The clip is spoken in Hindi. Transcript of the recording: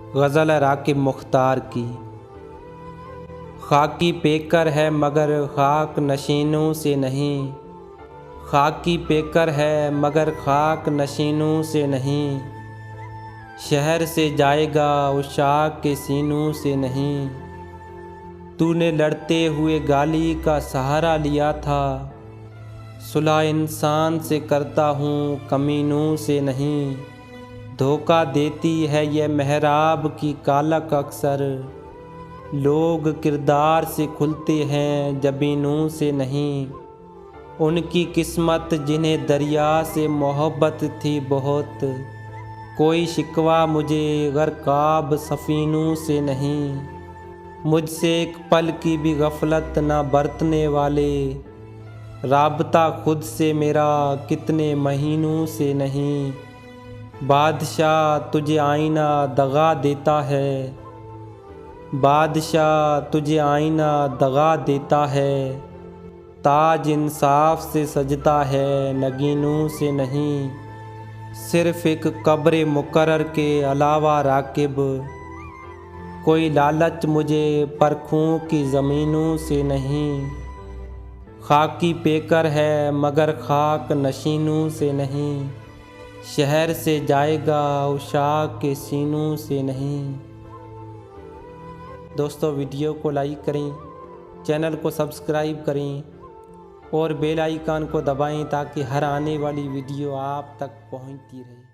गज़ल राकिब मुख्तार की। खाकी पेकर है मगर खाक नशीनों से नहीं, खाकी पेकर है मगर खाक नशीनों से नहीं, शहर से जाएगा उशाक के सीनों से नहीं। तूने लड़ते हुए गाली का सहारा लिया था, सुलह इंसान से करता हूँ कमीनों से नहीं। धोखा देती है ये महराब की कालक अक्सर, लोग किरदार से खुलते हैं जबीनों से नहीं। उनकी किस्मत जिन्हें दरिया से मोहब्बत थी बहुत, कोई शिकवा मुझे गर्काब सफ़ीनों से नहीं। मुझसे एक पल की भी गफलत ना बरतने वाले, राबता खुद से मेरा कितने महीनों से नहीं। बादशाह तुझे आईना दगा देता है, बादशाह तुझे आईना दगा देता है, ताज इंसाफ से सजता है नगीनों से नहीं। सिर्फ एक कब्र मुकर्रर के अलावा राकिब, कोई लालच मुझे परखों की ज़मीनों से नहीं। खाकी पेकर है मगर खाक नशीनों से नहीं, शहर से जाएगा उशाक के सीनों से नहीं। दोस्तों, वीडियो को लाइक करें, चैनल को सब्सक्राइब करें और बेल आइकन को दबाएं ताकि हर आने वाली वीडियो आप तक पहुंचती रहे।